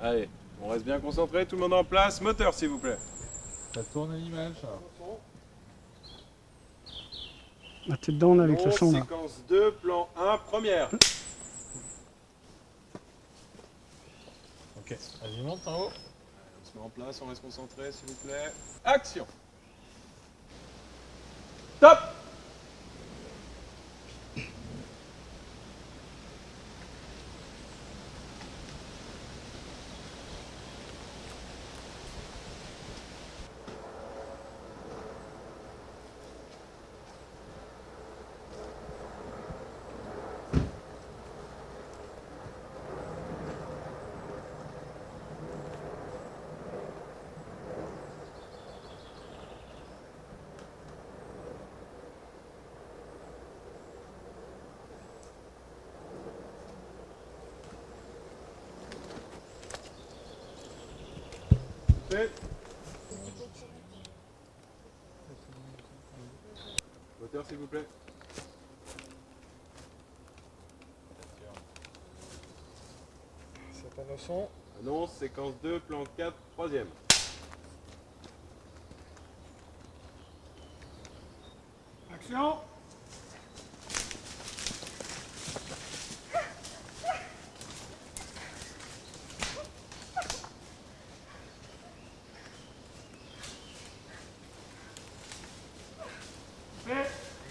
Allez, on reste bien concentré, tout le monde en place. Moteur, s'il vous plaît. Ça tourne à l'image, ça. Ah, t'es dedans là avec le son là. Séquence 2, plan 1, première. Ok, vas-y, monte en haut. On se met en place, on reste concentré, s'il vous plaît. Action. Top. Fait. Moteur, s'il vous plaît. C'est pas le son. Annonce, séquence 2, plan 4, troisième. Action.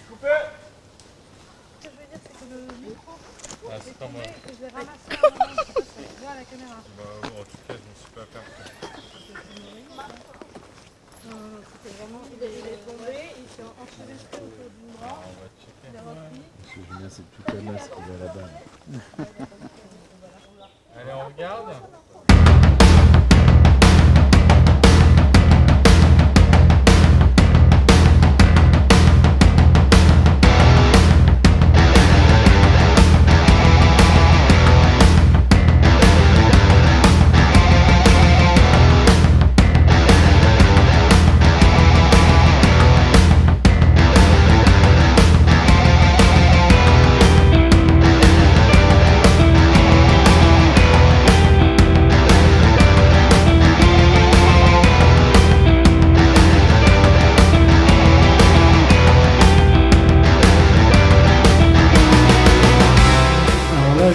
Coupé. Ce que je veux dire, c'est que le micro, Ah, c'est pas moi. que je l'ai ramassé à un moment, je sais pas si tu vois à la caméra. Bah, en tout cas, je ne suis pas faire ça. Non, c'était vraiment. Il est tombé, il s'est enchevêtré autour du bras, On va checker. il a repris. Monsieur Julien, c'est toute la masse qui va là-bas. Allez, on regarde.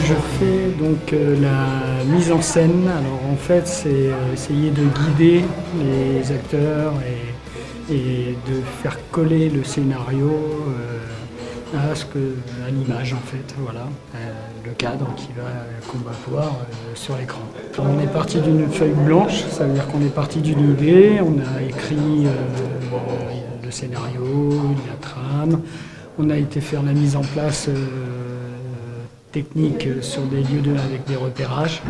Je fais donc la mise en scène. Alors en fait, c'est essayer de guider les acteurs et de faire coller le scénario à l'image en fait. Voilà, le cadre qu'on va voir sur l'écran. On est parti d'une feuille blanche, ça veut dire qu'on est parti d'une idée. On a écrit le scénario, la trame. On a été faire la mise en place technique sur des lieux avec des repérages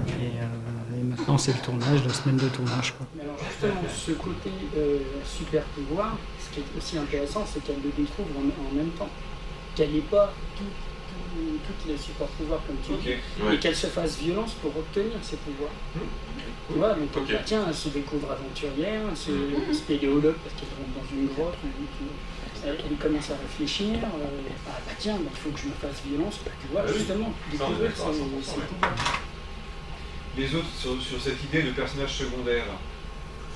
et maintenant c'est le tournage, la semaine de tournage quoi. Alors justement ce côté super pouvoir, ce qui est aussi intéressant c'est qu'elle le découvre en même temps, qu'elle n'ait pas toutes les super pouvoirs comme tu dis, et qu'elle se fasse violence pour obtenir ces pouvoirs. Tu vois, donc tiens, elle se découvre aventurière, elle se spéléologue parce qu'elle rentre dans une grotte, elle commence à réfléchir, ah bah tiens, il faut que je me fasse violence pour pouvoir justement découvrir ses pouvoirs. Les autres sur cette idée de personnage secondaire,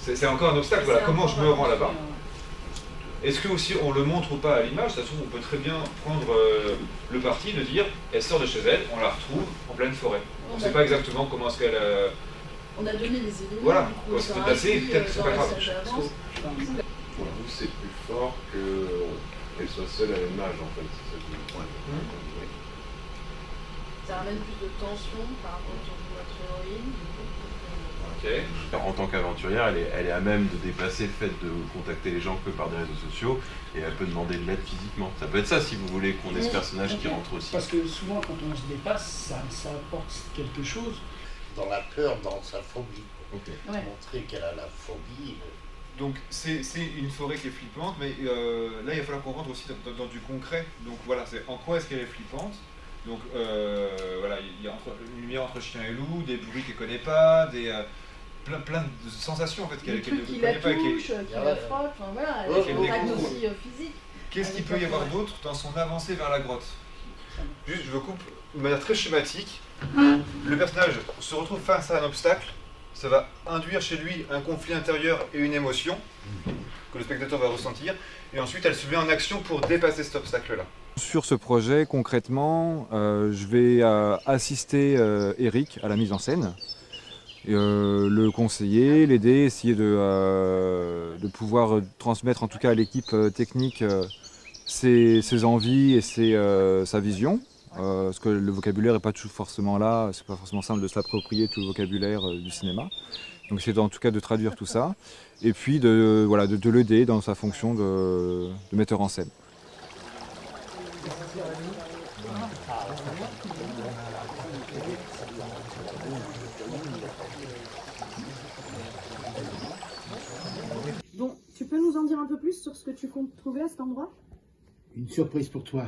c'est encore un obstacle, voilà, comment je me rends là-bas. Est-ce que aussi on le montre ou pas à l'image? Ça se trouve, on peut très bien prendre le parti de dire, elle sort de chez elle, on la retrouve en pleine forêt. On ne sait pas exactement comment est-ce qu'elle... On a donné des éléments, voilà, du coup, on s'est déplacé, peut-être que c'est pas grave. Pour vous, c'est plus fort qu'elle soit seule à l'image, en fait. C'est ça que Ça ramène plus de tension par rapport au notre héroïne. En tant qu'aventurière, elle est à même de déplacer le fait de contacter les gens que par des réseaux sociaux et elle peut demander de l'aide physiquement. Ça peut être ça si vous voulez qu'on ait ce personnage qui rentre aussi. Parce que souvent quand on se dépasse, ça apporte quelque chose. Dans la peur, dans sa phobie. Okay. Ouais. Montrer qu'elle a la phobie. Donc c'est une forêt qui est flippante, mais là il va falloir qu'on rentre aussi dans du concret. Donc voilà, c'est en quoi est-ce qu'elle est flippante. Donc voilà, il y a une lumière entre chien et loup, des bruits qu'elle ne connaît pas, plein de sensations en fait qu'elle ne connaît pas. Qui la frotte, enfin voilà, elle a des contacts aussi physiques. Qu'est-ce qu'il peut y avoir d'autre dans son avancée vers la grotte? Juste, je vous coupe de manière très schématique. le personnage se retrouve face à un obstacle, ça va induire chez lui un conflit intérieur et une émotion que le spectateur va ressentir, et ensuite elle se met en action pour dépasser cet obstacle-là. Sur ce projet, concrètement, je vais assister Eric à la mise en scène, le conseiller, l'aider, essayer de pouvoir transmettre en tout cas à l'équipe technique ses envies et sa vision. Parce que le vocabulaire n'est pas toujours forcément là, c'est pas forcément simple de s'approprier tout le vocabulaire du cinéma. Donc c'est en tout cas de traduire tout ça, et puis de l'aider dans sa fonction de metteur en scène. Bon, tu peux nous en dire un peu plus sur ce que tu comptes trouver à cet endroit? Une surprise pour toi.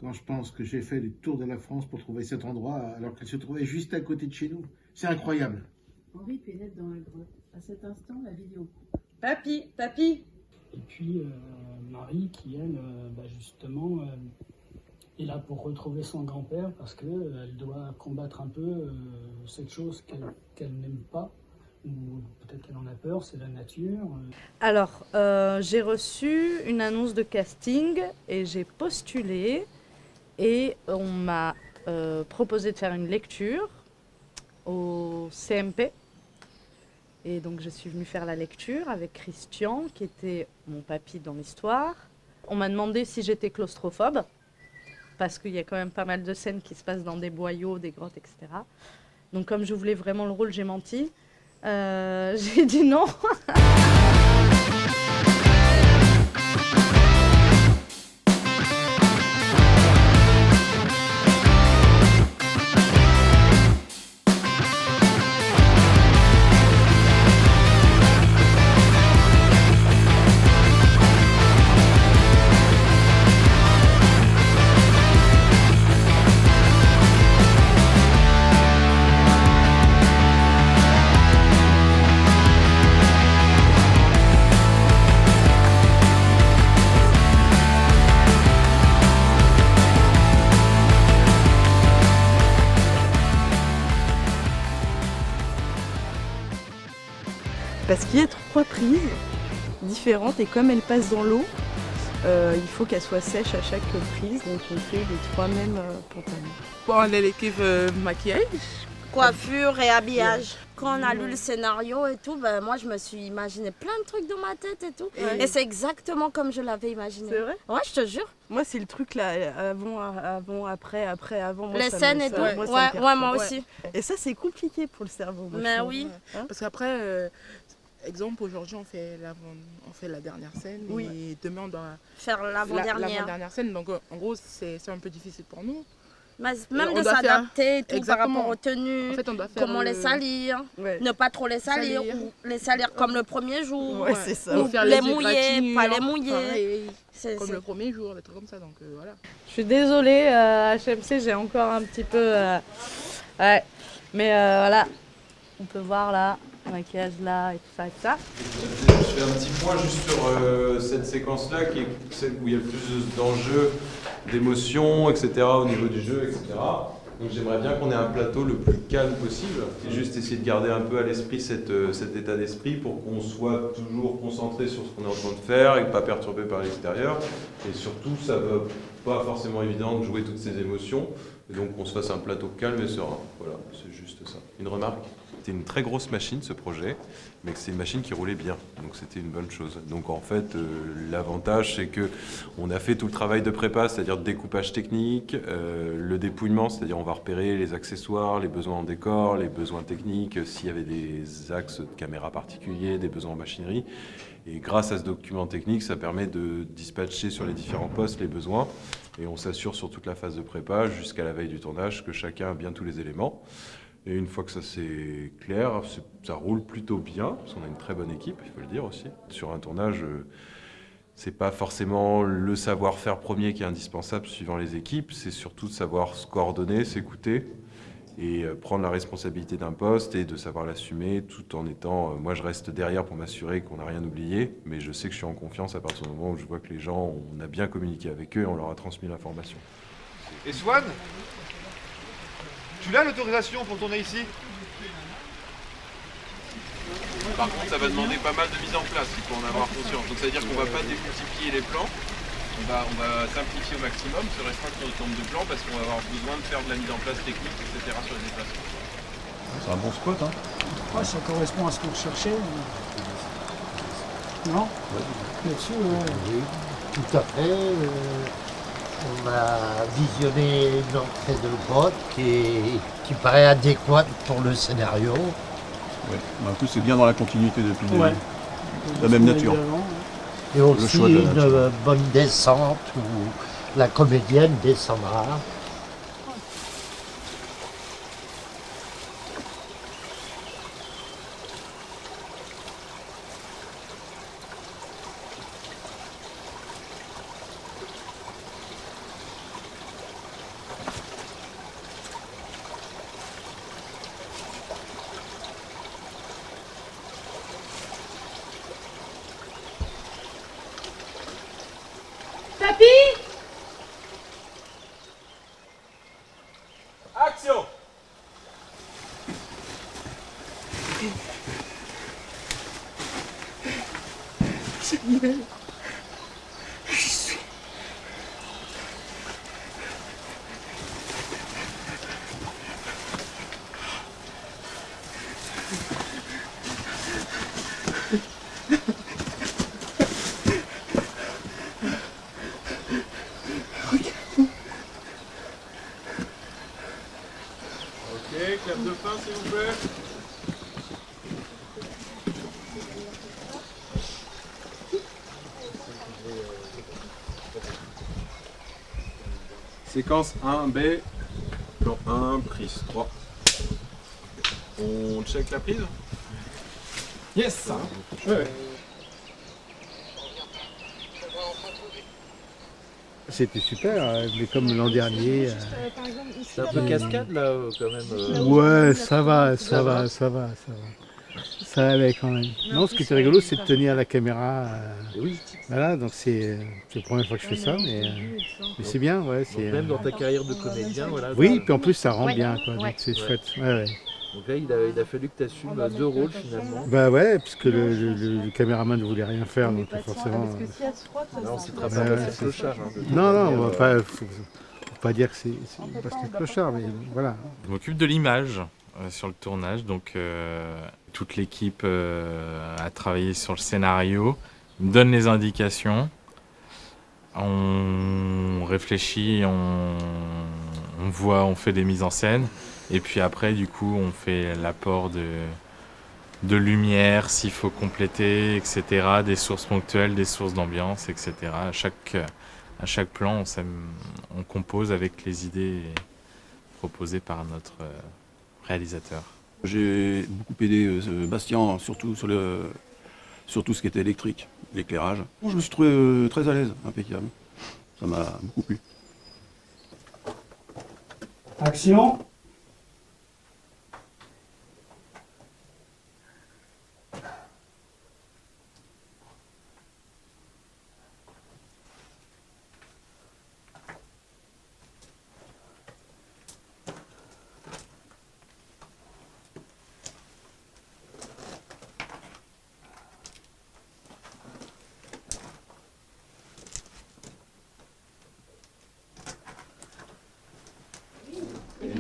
Quand je pense que j'ai fait le tour de la France pour trouver cet endroit, alors qu'elle se trouvait juste à côté de chez nous. C'est incroyable. Henri pénètre dans la grotte. À cet instant, la vidéo. Papy, papy! Et puis Marie qui, elle, justement, est là pour retrouver son grand-père parce qu'elle doit combattre un peu cette chose qu'elle n'aime pas, ou peut-être qu'elle en a peur, c'est la nature. Alors, j'ai reçu une annonce de casting et j'ai postulé et on m'a proposé de faire une lecture au CMP. Et donc je suis venue faire la lecture avec Christian, qui était mon papy dans l'histoire. On m'a demandé si j'étais claustrophobe, parce qu'il y a quand même pas mal de scènes qui se passent dans des boyaux, des grottes, etc. Donc comme je voulais vraiment le rôle, j'ai menti. J'ai dit non. Parce qu'il y a 3 prises différentes et comme elles passent dans l'eau, il faut qu'elles soient sèches à chaque prise. Donc on fait les 3 mêmes pantalons. Bon, on est l'équipe maquillage. Coiffure et habillage. Quand on a lu le scénario et tout, moi je me suis imaginé plein de trucs dans ma tête et tout. Ouais. Et c'est exactement comme je l'avais imaginé. C'est vrai? Ouais, je te jure. Moi c'est le truc là, avant, après, avant. Moi, les scènes et tout. Ouais, moi aussi. Et ça c'est compliqué pour le cerveau. Moi, mais oui. Hein? Parce qu'après, exemple, aujourd'hui on fait la dernière scène et demain on doit faire l'avant-dernière. Scène. Donc en gros c'est un peu difficile pour nous. Mais même de s'adapter et tout par rapport aux tenues, en fait, on doit faire comment les salir, ne pas trop les salir, ou les salir comme le premier jour, ouais, c'est ça. ou faire les mouiller, pas les mouiller. Pareil, comme le premier jour, des trucs comme ça, donc voilà. Je suis désolée, HMC, j'ai encore un petit peu... ouais, mais voilà, on peut voir là, le maquillage là et tout ça et tout ça. Je fais un petit point juste sur cette séquence-là, qui est celle où il y a le plus d'enjeux, d'émotions, etc. au niveau du jeu, etc. Donc j'aimerais bien qu'on ait un plateau le plus calme possible, et juste essayer de garder un peu à l'esprit cet état d'esprit pour qu'on soit toujours concentré sur ce qu'on est en train de faire et pas perturbé par l'extérieur. Et surtout, ça va pas forcément évident de jouer toutes ces émotions, et donc qu'on se fasse un plateau calme et serein. Voilà, c'est juste ça. Une remarque ? C'était une très grosse machine, ce projet, mais c'est une machine qui roulait bien, donc c'était une bonne chose. Donc en fait, l'avantage, c'est que on a fait tout le travail de prépa, c'est-à-dire de découpage technique, le dépouillement, c'est-à-dire on va repérer les accessoires, les besoins en décor, les besoins techniques, s'il y avait des axes de caméra particuliers, des besoins en machinerie. Et grâce à ce document technique, ça permet de dispatcher sur les différents postes les besoins, et on s'assure sur toute la phase de prépa, jusqu'à la veille du tournage, que chacun a bien tous les éléments. Et une fois que ça c'est clair, ça roule plutôt bien, parce qu'on a une très bonne équipe, il faut le dire aussi. Sur un tournage, c'est pas forcément le savoir-faire premier qui est indispensable suivant les équipes, c'est surtout de savoir se coordonner, s'écouter et prendre la responsabilité d'un poste et de savoir l'assumer tout en étant... moi je reste derrière pour m'assurer qu'on n'a rien oublié, mais je sais que je suis en confiance à partir du moment où je vois que les gens, on a bien communiqué avec eux et on leur a transmis l'information. Et Swan ? Tu l'as l'autorisation pour tourner ici? Par contre, ça va demander pas mal de mise en place, il faut en avoir conscience. Donc ça veut dire qu'on ne va pas démultiplier les plans, on va simplifier au maximum, se restreindre sur le nombre de plans parce qu'on va avoir besoin de faire de la mise en place technique, etc. sur les déplacements. C'est un bon spot, hein? Ouais, ça correspond à ce qu'on cherchait. Non? Là-dessus, oui, tout à fait. On a visionné une entrée de grotte qui paraît adéquate pour le scénario. Ouais. En plus, c'est bien dans la continuité depuis le début. La même nature. Et aussi une bonne descente où la comédienne descendra. Action! Samuel, Ok, clap de fin s'il vous plaît. Séquence 1B, plan 1, prise 3. On check la prise? Yes! Ouais. C'était super, mais comme l'an dernier. C'est un peu cascade là, quand même. Ouais, ça va. Ça allait quand même. Non, ce qui était rigolo, c'est de tenir la caméra. Oui. Voilà, donc c'est la première fois que je fais ça, mais c'est bien, ouais. Donc même dans ta carrière de comédien, voilà. Oui, puis en plus ça rend bien, quoi. Donc c'est chouette. Ouais. Donc là, il a fallu que tu assumes 2 rôles finalement. Bah ouais, parce que le caméraman ne voulait rien faire, donc forcément. Non, c'est très bien, c'est clochard. Non, on va pas. Faut pas dire que c'est parce que c'est clochard, mais voilà. Je m'occupe de l'image sur le tournage, donc toute l'équipe a travaillé sur le scénario, me donne les indications, on réfléchit, on voit, on fait des mises en scène, et puis après du coup on fait l'apport de lumière s'il faut compléter, etc., des sources ponctuelles, des sources d'ambiance, etc. À chaque plan on compose avec les idées proposées par notre réalisateur. J'ai beaucoup aidé Bastien, surtout sur tout ce qui était électrique, l'éclairage. Je me suis trouvé très à l'aise, impeccable. Ça m'a beaucoup plu. Action.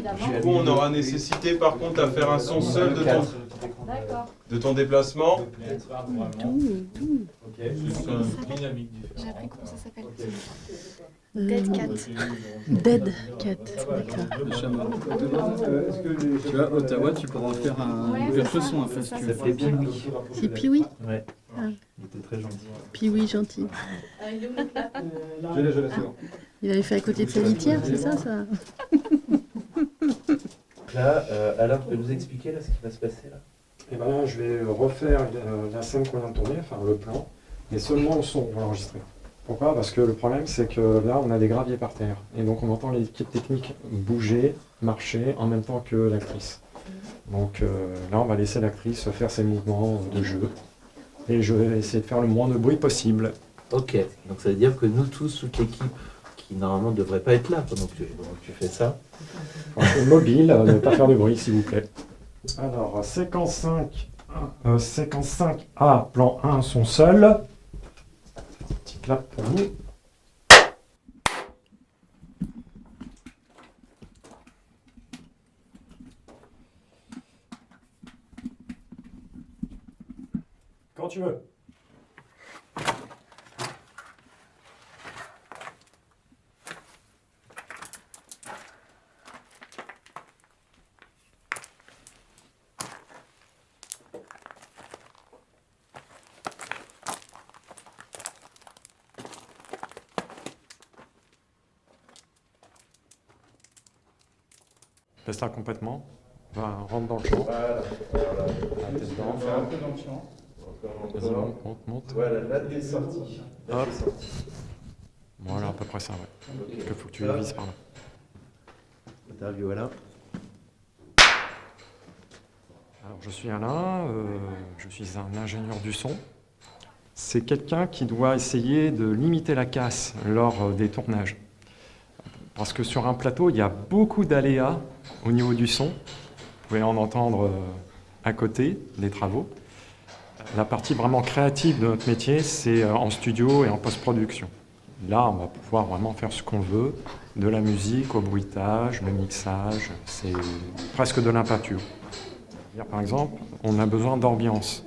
Du coup, on aura nécessité par contre à faire un son seul de ton déplacement. J'ai appris comment ça s'appelle. Dead Cat. Dead Cat, d'accord. Tu vois, Ottawa, tu pourras en faire un perche-son en fait. Ça s'appelait Pee-wee. C'est Pee-wee? Ouais. Ah. Il était très gentil. Pee-wee gentil. Je l'ai, c'est bon. Il avait fait à côté de sa litière, c'est ça? Là, alors, tu peux nous expliquer là, ce qui va se passer là? Et ben là, je vais refaire la scène qu'on vient de tourner, enfin le plan, mais seulement le son, on va l'enregistrer. Pourquoi? Parce que le problème, c'est que là, on a des graviers par terre. Et donc, on entend l'équipe technique bouger, marcher, en même temps que l'actrice. Donc là, on va laisser l'actrice faire ses mouvements de jeu. Et je vais essayer de faire le moins de bruit possible. Ok, donc ça veut dire que nous tous, toute l'équipe qui normalement ne devrait pas être là pendant que tu fais ça. Mobile, ne pas faire de bruit s'il vous plaît. Alors, séquence 5A, plan 1, son seul. Petit clap pour nous. Quand tu veux. Laisse-la complètement. Rentre dans le champ. Voilà. T'es dedans. Faire un peu dans le champ. Vas-y, monte. Voilà, là t'es sorti. Hop. Voilà, à peu près ça, ouais. Ok. Il faut que tu vises par là. Interview Alain. Alors, je suis Alain, je suis un ingénieur du son. C'est quelqu'un qui doit essayer de limiter la casse lors des tournages. Parce que sur un plateau, il y a beaucoup d'aléas au niveau du son. Vous pouvez en entendre à côté des travaux. La partie vraiment créative de notre métier, c'est en studio et en post-production. Là, on va pouvoir vraiment faire ce qu'on veut, de la musique au bruitage, le mixage, c'est presque de l'impeinture. Par exemple, on a besoin d'ambiance.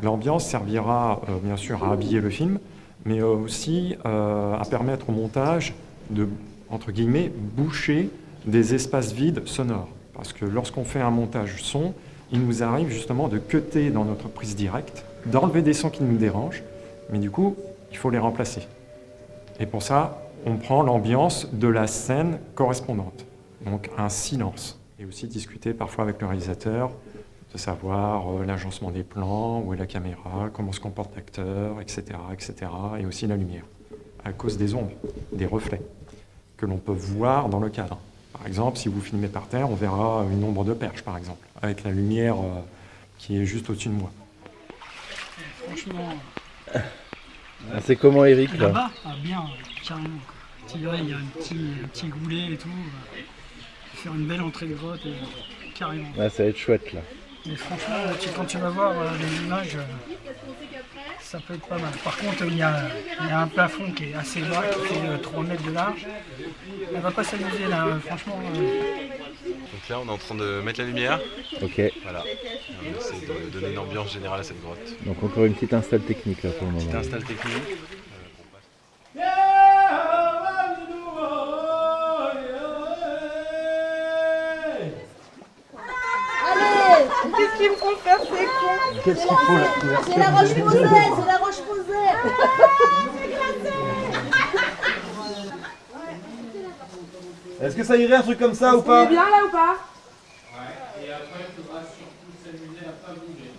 L'ambiance servira bien sûr à habiller le film, mais aussi à permettre au montage de, entre guillemets, boucher des espaces vides sonores. Parce que lorsqu'on fait un montage son, il nous arrive justement de cutter dans notre prise directe, d'enlever des sons qui nous dérangent, mais du coup, il faut les remplacer. Et pour ça, on prend l'ambiance de la scène correspondante, donc un silence. Et aussi discuter parfois avec le réalisateur, de savoir l'agencement des plans, où est la caméra, comment se comporte l'acteur, etc., etc., et aussi la lumière, à cause des ombres, des reflets, que l'on peut voir dans le cadre. Par exemple, si vous filmez par terre, on verra une ombre de perche, par exemple, avec la lumière qui est juste au-dessus de moi. Franchement... C'est comment Eric là? Là-bas, bien, carrément. Il y a un petit goulet et tout. Faire une belle entrée de grotte, carrément. Ouais, ça va être chouette là. Mais franchement, quand tu vas voir les images, ça peut être pas mal. Par contre, il y a un plafond qui est assez bas, qui fait 3 mètres de large. Elle va pas s'amuser là, franchement. Donc là, on est en train de mettre la lumière. Ok. Voilà. On essaie de donner une ambiance générale à cette grotte. Donc encore une petite install technique là pour le moment. Petite install technique. Qu'est-ce qu'ils me font faire ces cons? Qu'est-ce qu'il faut là? C'est la Roche-Posay, c'est la Roche-Posay. Est-ce que ça irait un truc comme ça ou pas? Tu es bien là ou pas? Ouais, et après il faudra surtout s'amuser à pas bouger.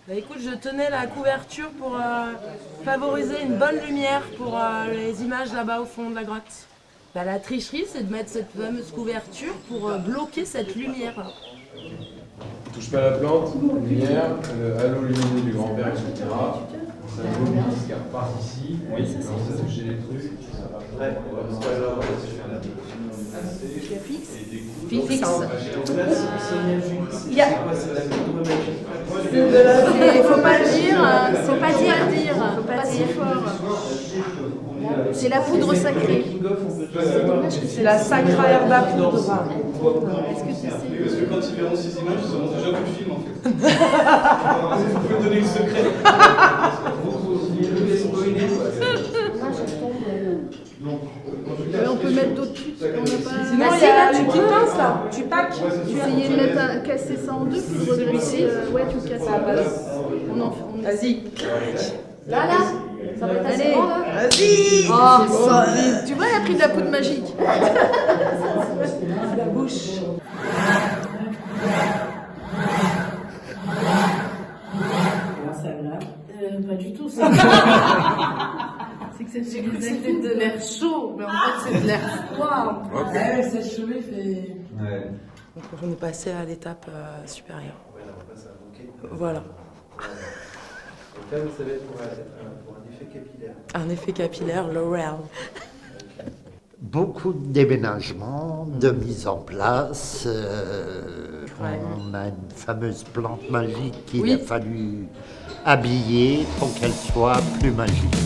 Bah écoute, je tenais la couverture pour favoriser une bonne lumière pour les images là-bas au fond de la grotte. Bah, la tricherie, c'est de mettre cette fameuse couverture pour bloquer cette lumière. Touche pas à la plante, lumière, halo lumineux du grand-père, etc. Ça mobilise qui repart ici. Oui, ça c'est toucher les trucs. Après, Fixe. Fixe. Il y a... Faut pas le dire, faut pas dire, faut pas dire fort. C'est la poudre sacrée. C'est la sacra herba poudre. Est-ce que tu sais? Parce que quand ils verront ces images, ils auront déjà vu le film en fait. Vous pouvez donner le secret. On peut mettre d'autres trucs. Sinon, il y a une petite pince là. Tu pack. Tu essayais de mettre casser ça en deux pour celui-ci. Ouais, tu casses la base. Vas-y. Là. Ça va être assez Allez. grand là. Vas-y. Oh, tu vois, il a pris de la poudre magique. La bouche. C'est agréable. Pas du tout, c'est que c'était de l'air chaud, mais en fait c'est de l'air froid. Ouais, sèche-cheveux fait... Ouais. Donc on va nous passer à l'étape supérieure. Ouais, là on passe à bloquer. Voilà. Là, vous savez, pour un effet capillaire. Un effet capillaire L'Oréal. Beaucoup de déménagements, de mise en place. On a une fameuse plante magique qu'il a fallu habiller pour qu'elle soit plus magique.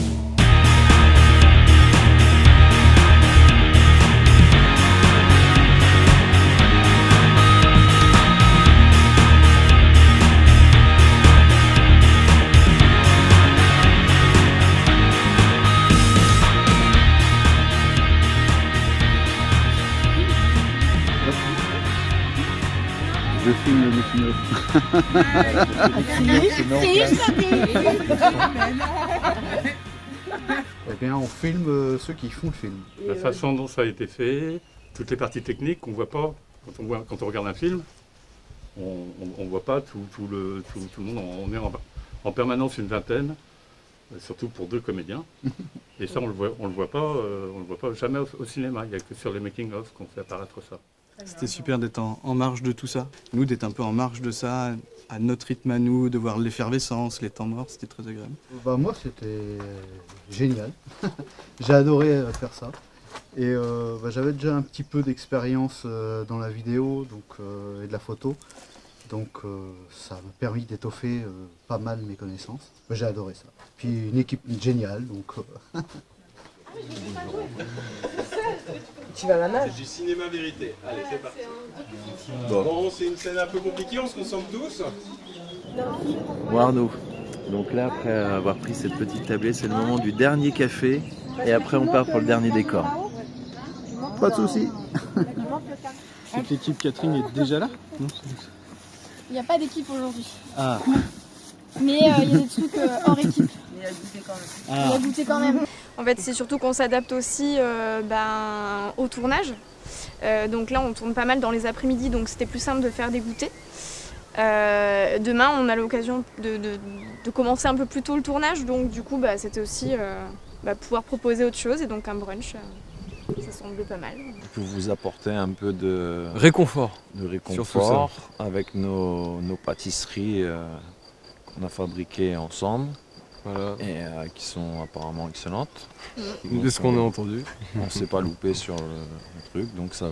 Je filme le Eh bien, on filme ceux qui font le film. La façon dont ça a été fait, toutes les parties techniques qu'on ne voit pas quand on regarde un film, on ne voit pas tout le monde. On est en permanence une vingtaine, surtout pour 2 comédiens. Et ça, on le voit pas jamais au cinéma. Il n'y a que sur les making-of qu'on fait apparaître ça. C'était super d'être en marge de tout ça. Nous, d'être un peu en marge de ça, à notre rythme à nous, de voir l'effervescence, les temps morts, c'était très agréable. Bah, moi, c'était génial. J'ai adoré faire ça. Et j'avais déjà un petit peu d'expérience dans la vidéo et de la photo. Donc ça m'a permis d'étoffer pas mal mes connaissances. J'ai adoré ça. Puis une équipe géniale. Donc, Tu vas à la nage? C'est du cinéma vérité. Allez, c'est parti. Bon, c'est une scène un peu compliquée, on se concentre tous. Bon Arnaud, donc là après avoir pris cette petite tablée, c'est le moment du dernier café et après on part pour le dernier décor. pas de soucis. Toute l'équipe Catherine est déjà là? Il n'y a pas d'équipe aujourd'hui. Ah. Mais il y a des trucs hors équipe. Il a goûté quand même. Il a goûté quand même. En fait, c'est surtout qu'on s'adapte aussi au tournage. Donc là, on tourne pas mal dans les après-midi, donc c'était plus simple de faire des goûters. Demain, on a l'occasion de commencer un peu plus tôt le tournage, donc du coup, c'était aussi pouvoir proposer autre chose, et donc un brunch, ça semble pas mal. Pour vous apporter un peu de réconfort, avec nos pâtisseries qu'on a fabriquées ensemble. Voilà. Et qui sont apparemment excellentes. De ce qu'on a entendu. On ne s'est pas loupé sur le truc, donc ça,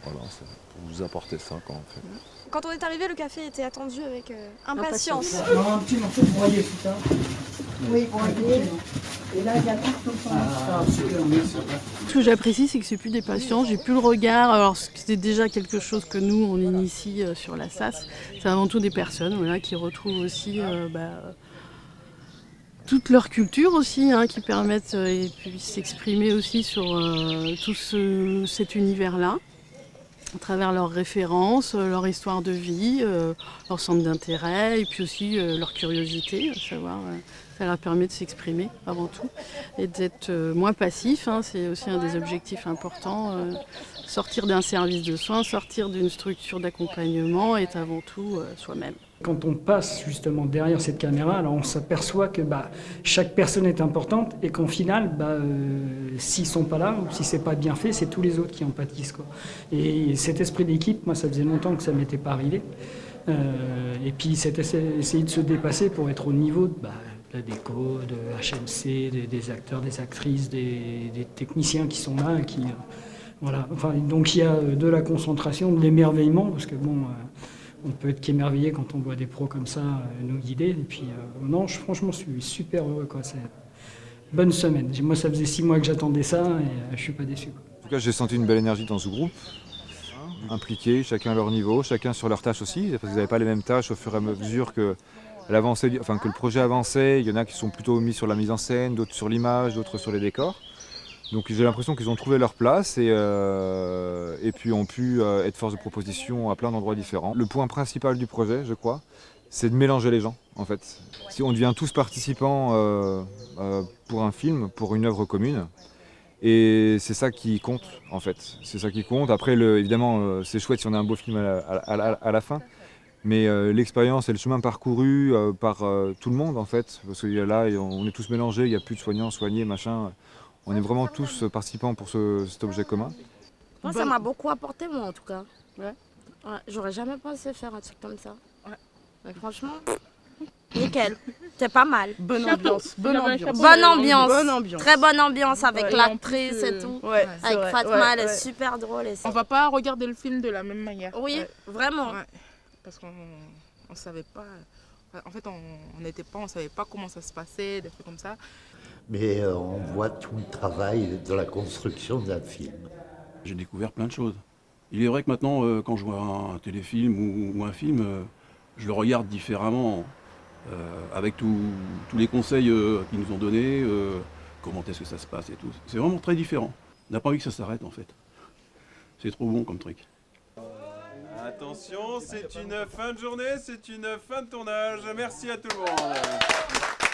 voilà, c'est pour vous apporter ça quand on fait. Quand on est arrivé, le café était attendu avec impatience. Un petit morceau de broyer, c'est ça? Oui, broyer. Et là, il y a tout Ce que j'apprécie, c'est que c'est plus des patients, j'ai plus le regard. Alors, c'était déjà quelque chose que nous, on initie sur la SAS. C'est avant tout des personnes qui retrouvent aussi toute leur culture aussi, qui permettent et puis s'exprimer aussi sur tout cet univers-là, à travers leurs références, leur histoire de vie, leur centre d'intérêt, et puis aussi leur curiosité, à savoir, ça leur permet de s'exprimer avant tout, et d'être moins passif, c'est aussi un des objectifs importants. Sortir d'un service de soins, sortir d'une structure d'accompagnement, est avant tout soi-même. Quand on passe justement derrière cette caméra, alors on s'aperçoit que chaque personne est importante et qu'en final, s'ils ne sont pas là ou si c'est pas bien fait, c'est tous les autres qui en pâtissent, quoi. Et cet esprit d'équipe, moi, ça faisait longtemps que ça ne m'était pas arrivé. Et puis, essayer de se dépasser pour être au niveau de la déco, de HMC, des acteurs, des actrices, des techniciens qui sont là. Voilà. Enfin, donc il y a de la concentration, de l'émerveillement, parce que on peut être qu'émerveillé quand on voit des pros comme ça nous guider. Et puis, franchement, je suis super heureux, quoi. C'est une bonne semaine. Moi, ça faisait 6 mois que j'attendais ça et je suis pas déçu, quoi. En tout cas, j'ai senti une belle énergie dans ce groupe. Impliqués, chacun à leur niveau, chacun sur leurs tâches aussi, parce qu'ils n'avaient pas les mêmes tâches au fur et à mesure que le projet avançait. Il y en a qui sont plutôt mis sur la mise en scène, d'autres sur l'image, d'autres sur les décors. Donc j'ai l'impression qu'ils ont trouvé leur place et puis ont pu être force de proposition à plein d'endroits différents. Le point principal du projet, je crois, c'est de mélanger les gens, en fait. Si on devient tous participants pour un film, pour une œuvre commune, et c'est ça qui compte, en fait. C'est ça qui compte. Après, évidemment, c'est chouette si on a un beau film à la fin, mais l'expérience et le chemin parcouru par tout le monde, en fait, parce que là, on est tous mélangés, il n'y a plus de soignants, soignés, machin. On est vraiment tous participants pour cet objet commun. Moi, ça m'a beaucoup apporté, moi, en tout cas. Ouais. J'aurais jamais pensé faire un truc comme ça. Franchement, nickel. C'est pas mal. Bonne ambiance. Bonne ambiance. Bonne ambiance. Bonne ambiance. Très bonne ambiance avec Ouais, l'actrice et en plus, tout. ouais, c'est Avec vrai. Fatma, Ouais, elle est ouais. super drôle. On va pas regarder le film de la même manière. Oui, vraiment. Ouais, parce qu'on savait pas. En fait, on n'était pas, on savait pas comment ça se passait, des trucs comme ça. Mais on voit tout le travail de la construction d'un film. J'ai découvert plein de choses. Il est vrai que maintenant, quand je vois un téléfilm ou un film, je le regarde différemment, avec tous les conseils qu'ils nous ont donnés, comment est-ce que ça se passe et tout. C'est vraiment très différent. On n'a pas envie que ça s'arrête en fait. C'est trop bon comme truc. Attention, c'est une fin de journée, c'est une fin de tournage. Merci à tout le monde.